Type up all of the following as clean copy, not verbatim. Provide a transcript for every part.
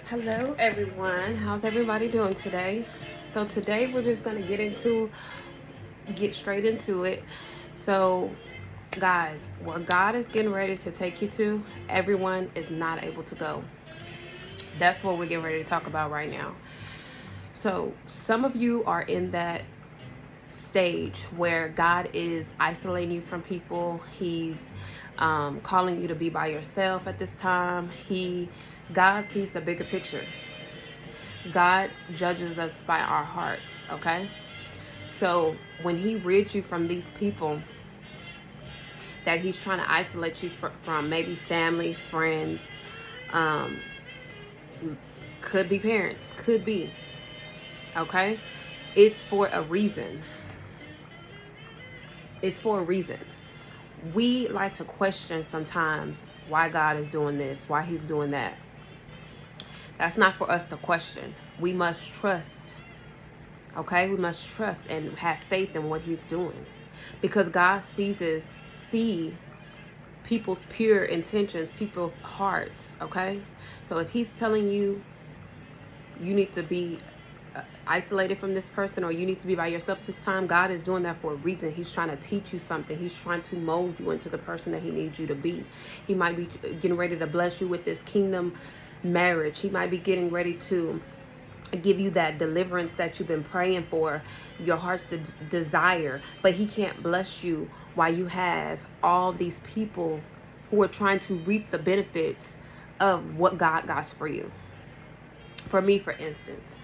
Hello, everyone. How's everybody doing today? So today we're just gonna get straight into it. So, guys, where God is getting ready to take you to, everyone is not able to go. That's what we're getting ready to talk about right now. So, some of you are in that stage where God is isolating you from people. He's calling you to be by yourself at this time. God sees the bigger picture. God judges us by our hearts, okay? So when he rids you from these people that he's trying to isolate you from, maybe family, friends, um, could be parents, could be, okay? It's for a reason. It's for a reason. We like to question sometimes why God is doing this, why he's doing that. That's not for us to question. We must trust, okay? We must trust and have faith in what he's doing. Because God see people's pure intentions, people's hearts, okay? So if he's telling you you need to be isolated from this person, or you need to be by yourself this time, God is doing that for a reason. He's trying to teach you something. He's trying to mold you into the person that he needs you to be. He might be getting ready to bless you with this kingdom marriage. He might be getting ready to give you that deliverance that you've been praying for, your heart's desire. But he can't bless you while you have all these people who are trying to reap the benefits of what God got for you. For me, for instance,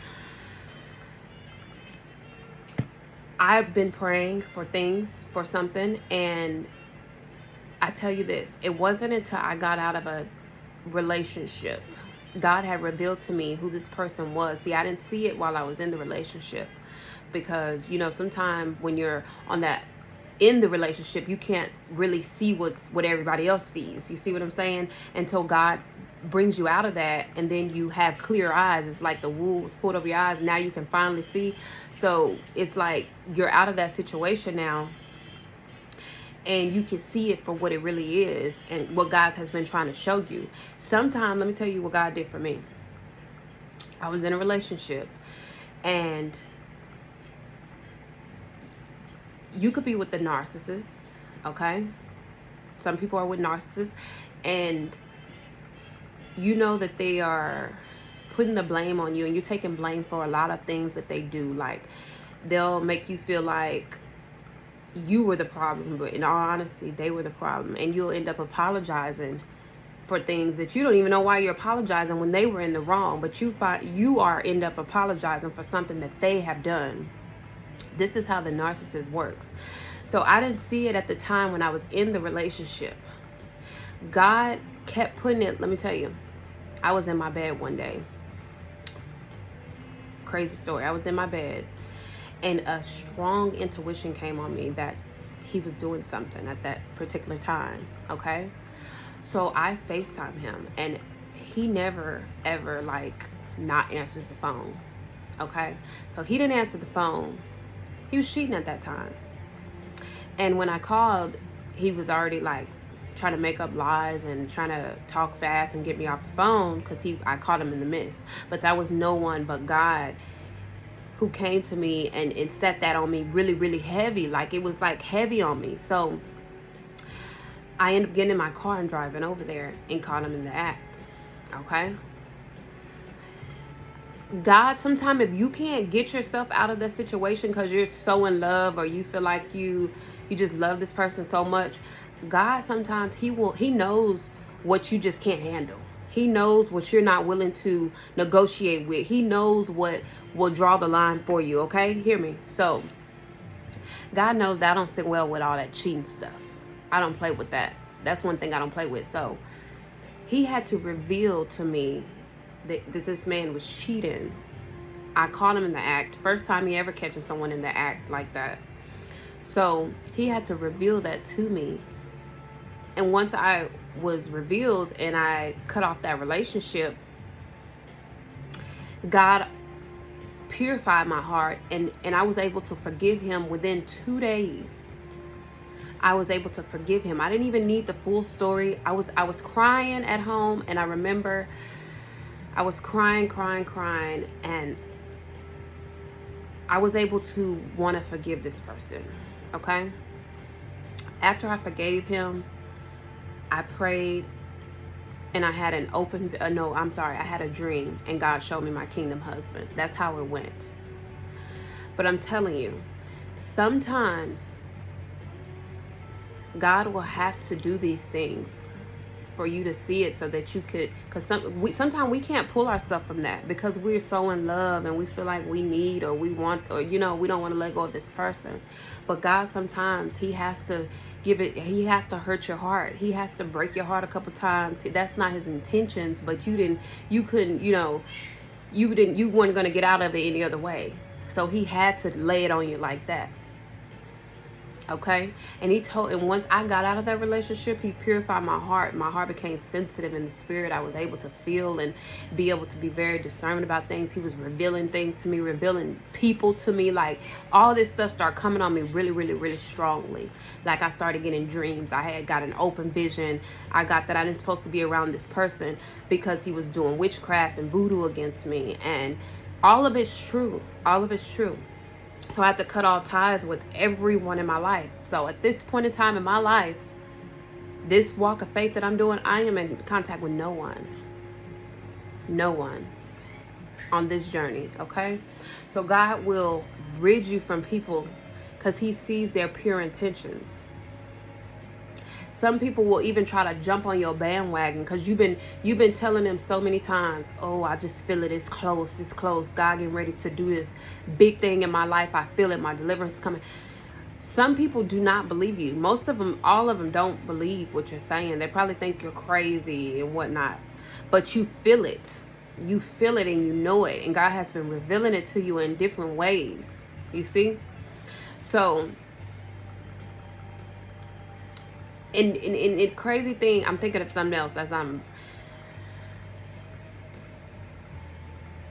I've been praying for things, for something, and I tell you this, it wasn't until I got out of a relationship God had revealed to me who this person was. See, I didn't see it while I was in the relationship, because sometimes when you're on that in the relationship, you can't really see what everybody else sees. You see what I'm saying? Until God brings you out of that, and then you have clear eyes. It's like the wool was pulled over your eyes. Now you can finally see. So it's like you're out of that situation now, and you can see it for what it really is and what God has been trying to show you. Sometimes, let me tell you what God did for me. I was in a relationship, and you could be with the narcissist, okay? Some people are with narcissists, and you know that they are putting the blame on you, and you're taking blame for a lot of things that they do. Like, they'll make you feel like you were the problem, but in all honesty, they were the problem. And you'll end up apologizing for things that you don't even know why you're apologizing when they were in the wrong, but end up apologizing for something that they have done. This is how the narcissist works. So I didn't see it at the time when I was in the relationship. God kept putting it. Let me tell you, I was in my bed one day. Crazy story. I was in my bed, and a strong intuition came on me that he was doing something at that particular time, okay? So I FaceTime him, and he never ever not answers the phone, okay? So he didn't answer the phone. He was cheating at that time. And when I called, he was already trying to make up lies and trying to talk fast and get me off the phone, because I caught him in the midst. But that was no one but God who came to me and set that on me really, really heavy. Like, it was heavy on me. So I ended up getting in my car and driving over there and caught him in the act. Okay? God, sometimes if you can't get yourself out of that situation because you're so in love, or you feel like you just love this person so much, God sometimes he knows what you just can't handle. He knows what you're not willing to negotiate with. He knows what will draw the line for you, okay? Hear me. So God knows that I don't sit well with all that cheating stuff. I don't play with that. That's one thing I don't play with. So he had to reveal to me that this man was cheating. I caught him in the act. First time he ever catching someone in the act like that. So he had to reveal that to me. And once I was revealed and I cut off that relationship, God purified my heart, and I was able to forgive him within 2 days. I was able to forgive him. I didn't even need the full story. I was crying at home, and I remember I was crying, and I was able to want to forgive this person. Okay? After I forgave him, I prayed, and I had I had a dream, and God showed me my kingdom husband. That's how it went. But I'm telling you, sometimes God will have to do these things for you to see it, so that you could, because sometimes we can't pull ourselves from that, because we're so in love and we feel like we need, or we want, or we don't want to let go of this person. But God, sometimes he has to hurt your heart. He has to break your heart a couple times. That's not his intentions, but you weren't going to get out of it any other way. So he had to lay it on you like that. Okay? And once I got out of that relationship, he purified my heart. My heart became sensitive in the spirit. I was able to feel and be able to be very discerning about things. He was revealing things to me, revealing people to me. Like, all this stuff started coming on me really, really, really strongly. Like, I started getting dreams. I had got an open vision. I got that I didn't supposed to be around this person because he was doing witchcraft and voodoo against me. And all of it's true. All of it's true. So I had to cut all ties with everyone in my life. So at this point in time in my life, this walk of faith that I'm doing, I am in contact with no one. No one on this journey, okay? So God will rid you from people because he sees their pure intentions. Some people will even try to jump on your bandwagon because you've been telling them so many times, oh, I just feel it, it's close, God getting ready to do this big thing in my life, I feel it, my deliverance is coming. Some people do not believe you. Most of them, all of them don't believe what you're saying. They probably think you're crazy and whatnot, but you feel it. You feel it and you know it, and God has been revealing it to you in different ways, you see? So and crazy thing, I'm thinking of something else as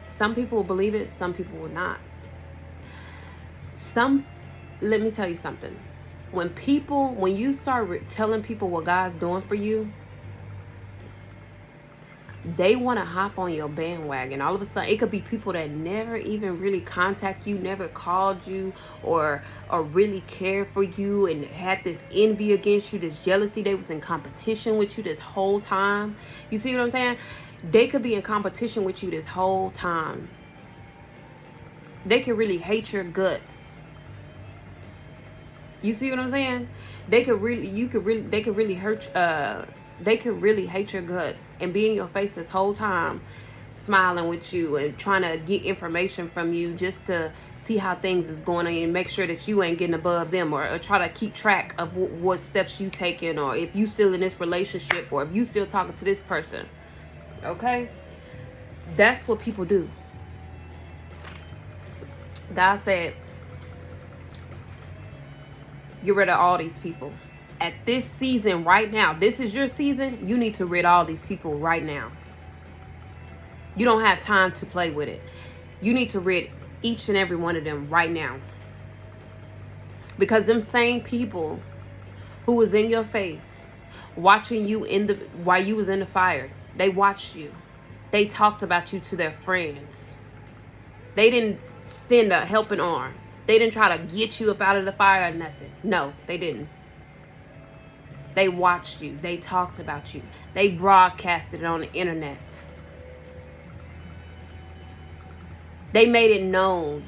some people will believe it, some people will not. Let me tell you something. When you start telling people what God's doing for you, they want to hop on your bandwagon. All of a sudden, it could be people that never even really contact you, never called you, or really cared for you, and had this envy against you, this jealousy. They was in competition with you this whole time. You see what I'm saying? They could be in competition with you this whole time. They could really hate your guts. You see what I'm saying? They could really hate your guts and be in your face this whole time, smiling with you and trying to get information from you just to see how things is going on and make sure that you ain't getting above them, or try to keep track of what steps you taking, or if you still in this relationship, or if you still talking to this person. Okay? That's what people do. God said, get rid of all these people. At this season right now, this is your season, you need to rid all these people right now. You don't have time to play with it. You need to rid each and every one of them right now. Because them same people who was in your face, watching you while you was in the fire, they watched you. They talked about you to their friends. They didn't send a helping arm. They didn't try to get you up out of the fire or nothing. No, they didn't. They watched you. They talked about you. They broadcasted it on the internet. They made it known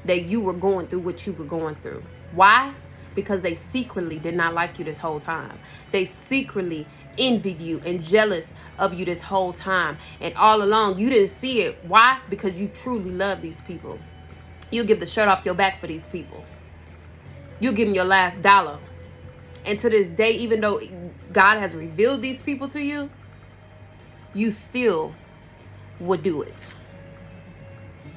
that you were going through what you were going through. Why? Because they secretly did not like you this whole time. They secretly envied you and jealous of you this whole time. And all along, you didn't see it. Why? Because you truly love these people. You'll give the shirt off your back for these people. You'll give them your last dollar. And to this day, even though God has revealed these people to you, you still would do it.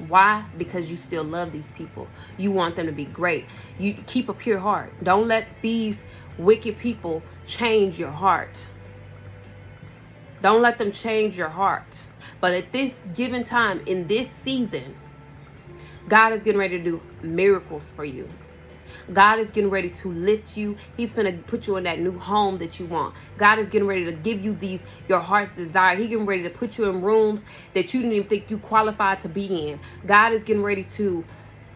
Why? Because you still love these people. You want them to be great. You keep a pure heart. Don't let these wicked people change your heart. Don't let them change your heart. But at this given time, in this season, God is getting ready to do miracles for you. God is getting ready to lift you. He's going to put you in that new home that you want. God is getting ready to give you your heart's desire. He's getting ready to put you in rooms that you didn't even think you qualified to be in. God is getting ready to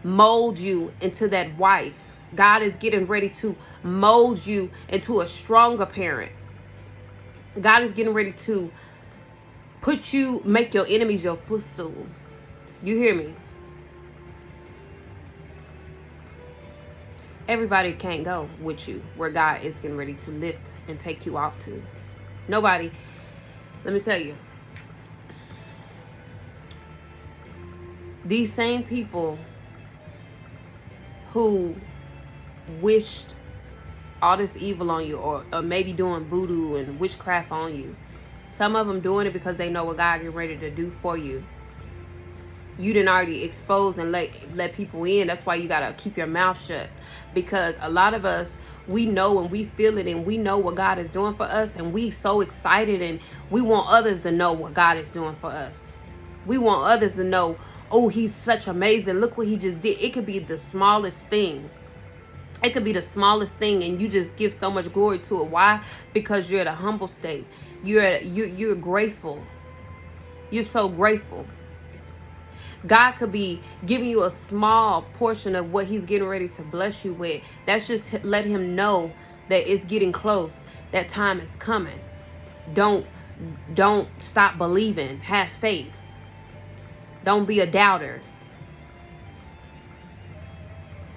mold you into that wife. God is getting ready to mold you into a stronger parent. God is getting ready to make your enemies your footstool. You hear me? Everybody can't go with you where God is getting ready to lift and take you off to. Nobody. Let me tell you. These same people who wished all this evil on you, or maybe doing voodoo and witchcraft on you. Some of them doing it because they know what God get ready to do for you. You didn't already expose and let people in. That's why you gotta keep your mouth shut. Because a lot of us, we know and we feel it, and we know what God is doing for us, and we so excited, and we want others to know what God is doing for us. We want others to know, oh, he's such amazing. Look what he just did. It could be the smallest thing. It could be the smallest thing, and you just give so much glory to it. Why? Because you're at a humble state. You're grateful. You're so grateful. God could be giving you a small portion of what he's getting ready to bless you with. That's just let him know that it's getting close. That time is coming. Don't stop believing. Have faith. Don't be a doubter.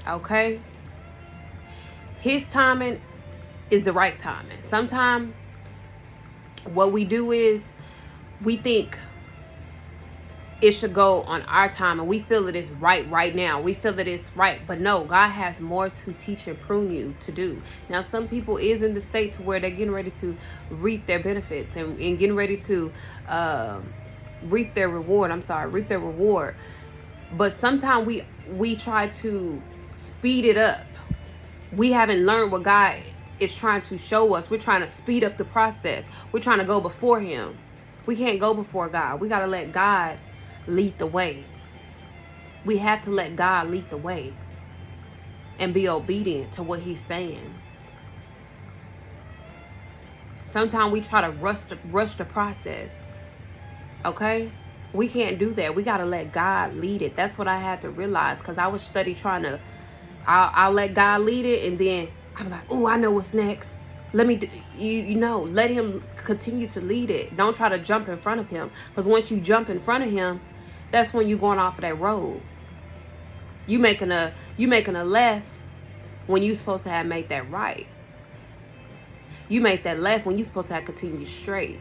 Okay? His timing is the right timing. Sometimes what we do is we think it should go on our time, and we feel it is right now. We feel that it's right, but no, God has more to teach and prune you to do. Now, some people is in the state to where they're getting ready to reap their benefits and getting ready to reap their reward. But sometimes we try to speed it up. We haven't learned what God is trying to show us. We're trying to speed up the process. We're trying to go before him. We can't go before God. We got to let God lead the way. We have to let God lead the way and be obedient to what he's saying. Sometimes we try to rush the process. Okay? We can't do that. We got to let God lead it. That's what I had to realize, because I was trying to, I'll let God lead it, and then I'm like, oh, I know what's next. Let me, let him continue to lead it. Don't try to jump in front of him, because once you jump in front of him, that's when you're going off of that road. You making a left when you're supposed to have made that right. You make that left when you're supposed to have continued straight.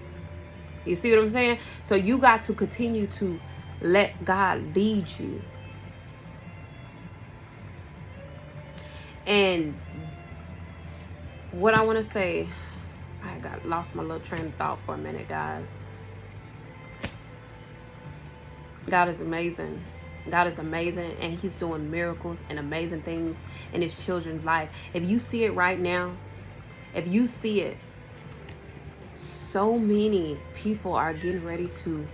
You see what I'm saying? So you got to continue to let God lead you. And what I want to say, I lost my little train of thought for a minute, guys. God is amazing. God is amazing, and he's doing miracles and amazing things in his children's life. If you see it right now, if you see it, so many people are getting ready to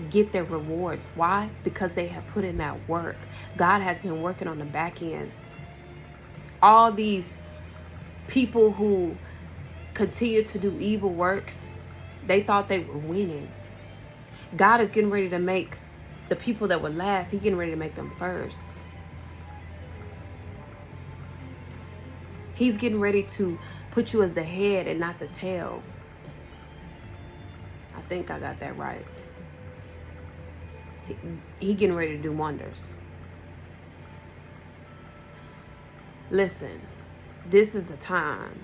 get their rewards. Why? Because they have put in that work. God has been working on the back end. All these people who continue to do evil works, they thought they were winning. God is getting ready to make the people that were last, he's getting ready to make them first. He's getting ready to put you as the head and not the tail. I think I got that right. He getting ready to do wonders. Listen, this is the time.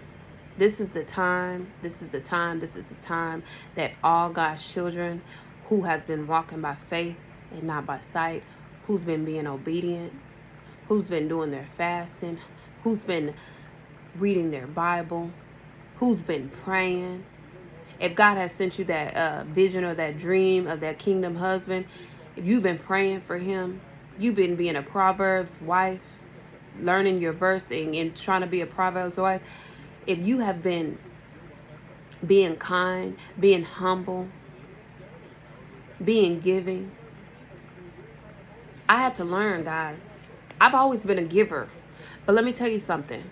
This is the time. This is the time. This is the time that all God's children who has been walking by faith and not by sight, who's been being obedient, who's been doing their fasting, who's been reading their Bible, who's been praying. If God has sent you that vision or that dream of that kingdom husband, if you've been praying for him, you've been being a Proverbs wife, learning your verse and trying to be a Proverbs wife, if you have been being kind, being humble, being giving, I had to learn, guys. I've always been a giver, But let me tell you something.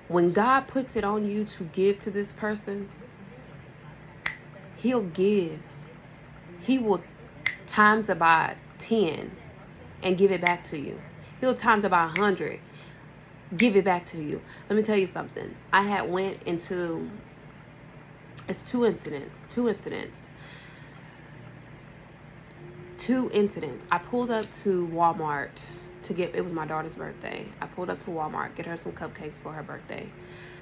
When God puts it on you to give to this person, he'll give. He will times it by 10 and give it back to you. He'll times it by 100, give it back to you. Let me tell you something. I had went into, it's two incidents. I pulled up to Walmart to get, it was my daughter's birthday. I pulled up to Walmart, get her some cupcakes for her birthday.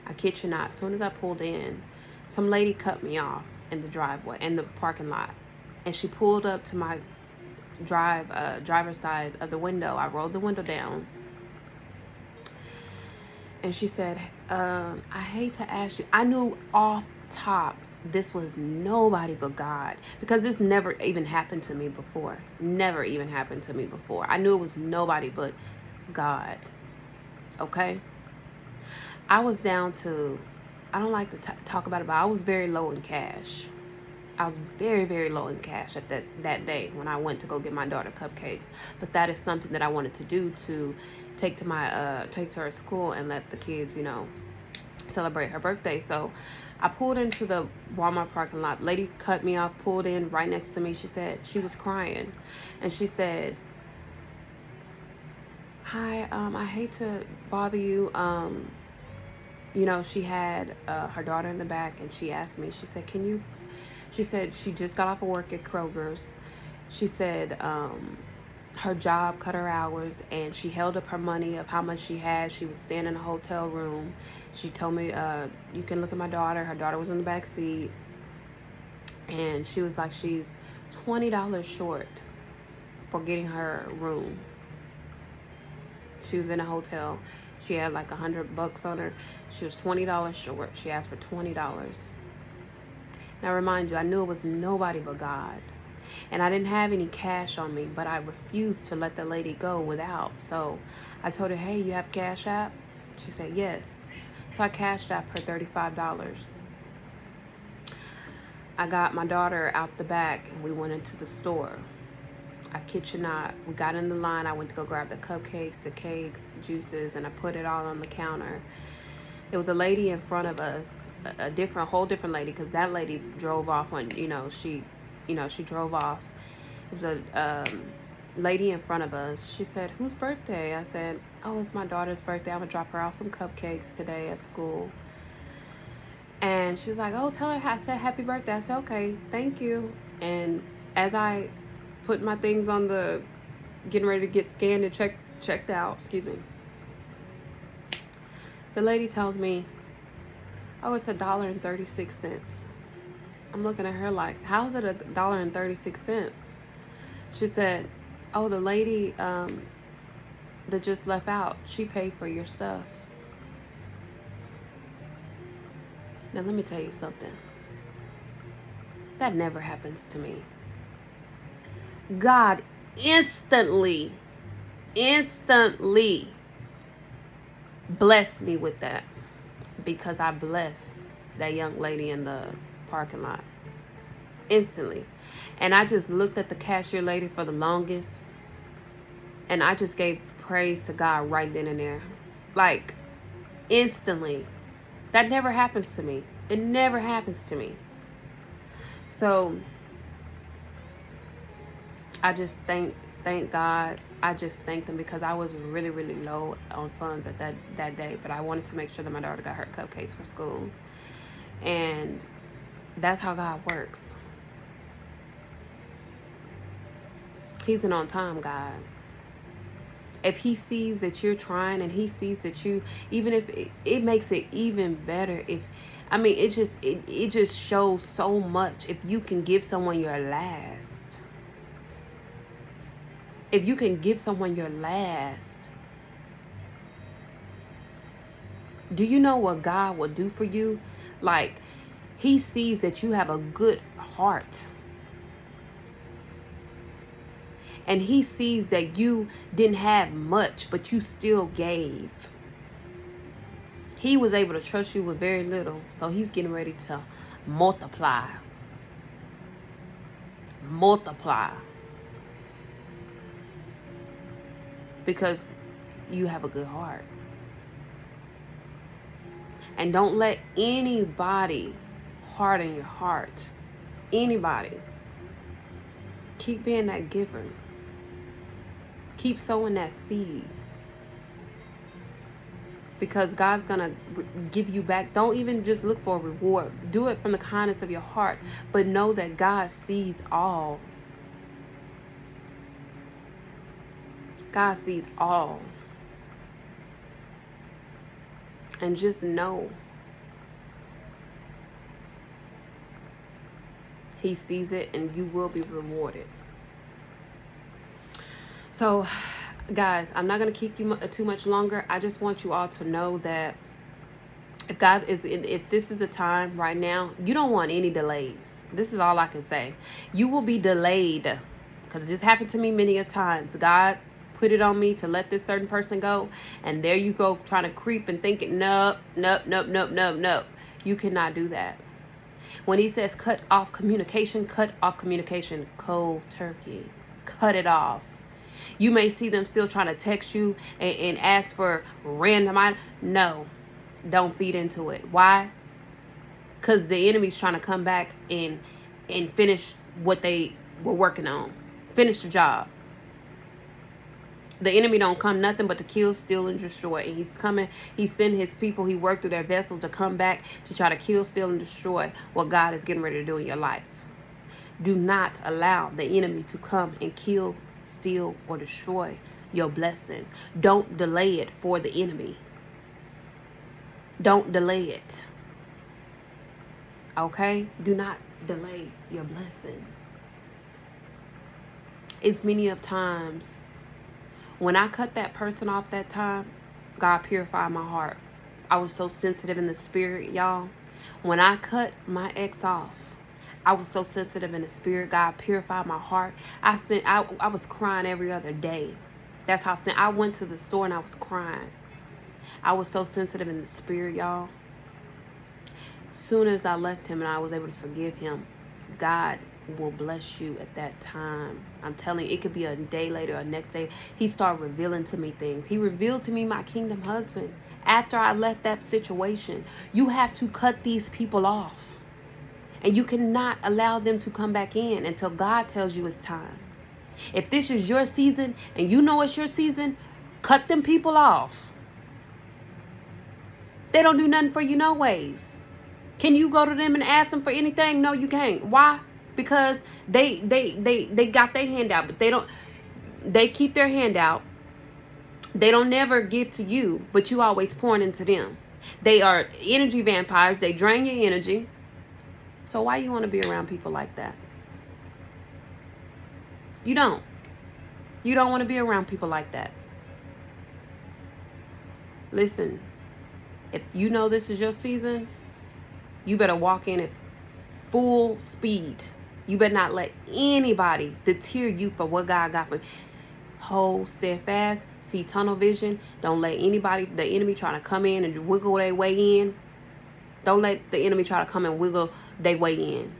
I kid you not, as soon as I pulled in, some lady cut me off in the driveway, in the parking lot. And she pulled up to my driver's side of the window. I rolled the window down. And she said, I hate to ask you. I knew off top this was nobody but God, because this never even happened to me before. Never even happened to me before. I knew it was nobody but God. Okay? I was down to, I don't like to talk about it, but I was very low in cash. I was very, very low in cash at that day when I went to go get my daughter cupcakes. But that is something that I wanted to do, to take to her school and let the kids, you know, celebrate her birthday. So I pulled into the Walmart parking lot. Lady cut me off, pulled in right next to me. She said, she was crying. And she said, hi, I hate to bother you. You know, she had her daughter in the back, and she asked me, she said, she said she just got off of work at Kroger's. She said her job cut her hours, and she held up her money of how much she had. She was staying in a hotel room. She told me, you can look at my daughter. Her daughter was in the back seat. And she was like, she's $20 short for getting her room. She was in a hotel. She had like $100 on her. She was $20 short. She asked for $20. Now, remind you, I knew it was nobody but God. And I didn't have any cash on me, but I refused to let the lady go without. So I told her, hey, you have Cash App? She said, yes. So I cashed out her $35. I got my daughter out the back, and we went into the store. I kid you not, we got in the line. I went to go grab the cupcakes, the cakes, juices, and I put it all on the counter. There was a lady in front of us, a whole different lady, because that lady drove off when, she drove off. It was a lady in front of us. She said, whose birthday? I said, oh, it's my daughter's birthday. I'm gonna drop her off some cupcakes today at school. And she was like, oh, tell her I said happy birthday. I said, okay, thank you. And as I put my things on the, getting ready to get scanned and checked out, excuse me, the lady tells me, oh, it's $1.36. I'm looking at her like, how is it $1.36? She said, oh, the lady that just left out, she paid for your stuff. Now, let me tell you something. That never happens to me. God instantly blessed me with that, because I blessed that young lady in the parking lot. Instantly. And I just looked at the cashier lady for the longest, and I just gave praise to God right then and there. Like, instantly. That never happens to me. It never happens to me. So I just thank God. I just thanked him, because I was really, really low on funds at that day. But I wanted to make sure that my daughter got her cupcakes for school. And that's how God works. He's an on-time God. If he sees that you're trying, and he sees that you, even if it makes it even better, it just shows so much if you can give someone your last. If you can give someone your last, do you know what God will do for you? Like, he sees that you have a good heart. And he sees that you didn't have much, but you still gave. He was able to trust you with very little. So he's getting ready to multiply. Multiply. Because you have a good heart. And don't let anybody harden your heart. Anybody. Keep being that giver. Keep sowing that seed. Because God's going to give you back. Don't even just look for a reward. Do it from the kindness of your heart. But know that God sees all. God sees all. And just know He sees it and you will be rewarded. So, guys, I'm not going to keep you too much longer. I just want you all to know that if this is the time right now, you don't want any delays. This is all I can say. You will be delayed, because this happened to me many a times. God put it on me to let this certain person go, and there you go trying to creep and thinking, nope. You cannot do that. When He says cut off communication, cold turkey. Cut it off. You may see them still trying to text you and ask for random items. No, don't feed into it. Why? Because the enemy's trying to come back and finish what they were working on. Finish the job. The enemy don't come nothing but to kill, steal, and destroy. And he's coming. He sent his people. He worked through their vessels to come back to try to kill, steal, and destroy what God is getting ready to do in your life. Do not allow the enemy to come and kill, steal, or destroy your blessing. Don't delay it for the enemy. Don't delay it. Okay? Do not delay your blessing. It's many of times when I cut that person off that time, God purified my heart. I was so sensitive in the spirit, y'all. When I cut my ex off, I was so sensitive in the spirit. God purified my heart. I was crying every other day. That's how I went to the store and I was crying. I was so sensitive in the spirit, y'all. Soon as I left him and I was able to forgive him, God will bless you at that time. I'm telling you, it could be a day later or next day. He started revealing to me things. He revealed to me my kingdom husband. After I left that situation, you have to cut these people off. And you cannot allow them to come back in until God tells you it's time. If this is your season and you know it's your season, cut them people off. They don't do nothing for you no ways. Can you go to them and ask them for anything? No, you can't. Why? Because they got their hand out, but they keep their hand out. They don't never give to you, but you always pouring into them. They are energy vampires. They drain your energy. So why you want to be around people like that? You don't. You don't want to be around people like that. Listen, if you know this is your season, you better walk in at full speed. You better not let anybody deter you for what God got for you. Hold steadfast. See tunnel vision. Don't let anybody, the enemy, try to come in and wiggle their way in. Don't let the enemy try to come and wiggle their way in.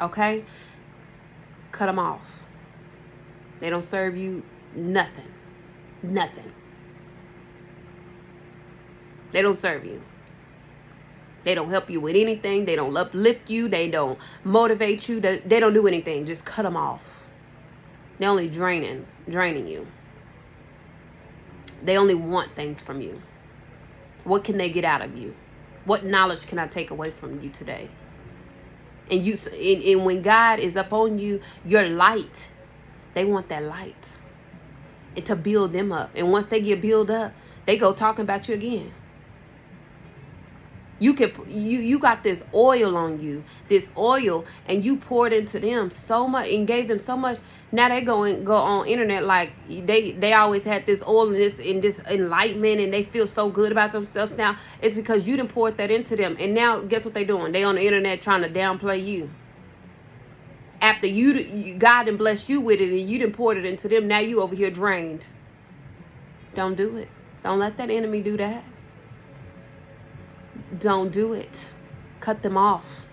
Okay? Cut them off. They don't serve you nothing. Nothing. They don't serve you. They don't help you with anything. They don't uplift you. They don't motivate you. They don't do anything. Just cut them off. They're only draining you. They only want things from you. What can they get out of you? What knowledge can I take away from you today? And when God is up on you, your light, they want that light. And to build them up. And once they get built up, they go talking about you again. You got this oil on you, and you poured into them so much and gave them so much. Now they go on internet like they always had this oil and this enlightenment, and they feel so good about themselves. Now it's because you done poured that into them, and now guess what they doing? They on the internet trying to downplay you. After God done blessed you with it, and you done poured it into them, now you over here drained. Don't do it. Don't let that enemy do that. Don't do it. Cut them off.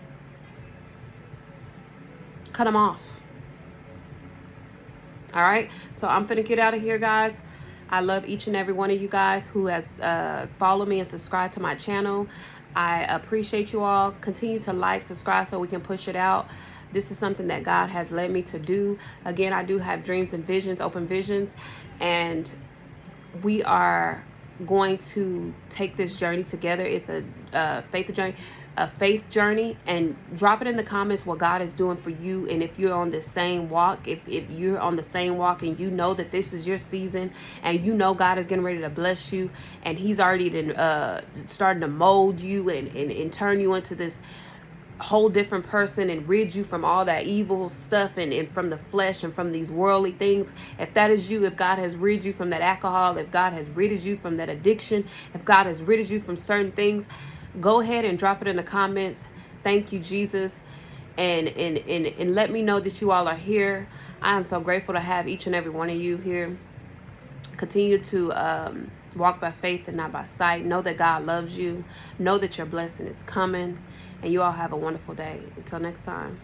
Cut them off. All right. So I'm finna get out of here, guys. I love each and every one of you guys who has followed me and subscribed to my channel. I appreciate you all. Continue to like, subscribe so we can push it out. This is something that God has led me to do. Again, I do have dreams and visions, open visions, and we are going to take this journey together. It's a faith journey, and drop it in the comments what God is doing for you. And if you're on the same walk, if you're on the same walk and you know that this is your season, and you know God is getting ready to bless you, and he's already starting to mold you and turn you into this whole different person and rid you from all that evil stuff and from the flesh and from these worldly things. If that is you, if God has rid you from that alcohol, if God has ridded you from that addiction, if God has ridded you from certain things, go ahead and drop it in the comments. Thank you, Jesus. And let me know that you all are here. I am so grateful to have each and every one of you here. Continue to walk by faith and not by sight. Know that God loves you. Know that your blessing is coming. And you all have a wonderful day. Until next time.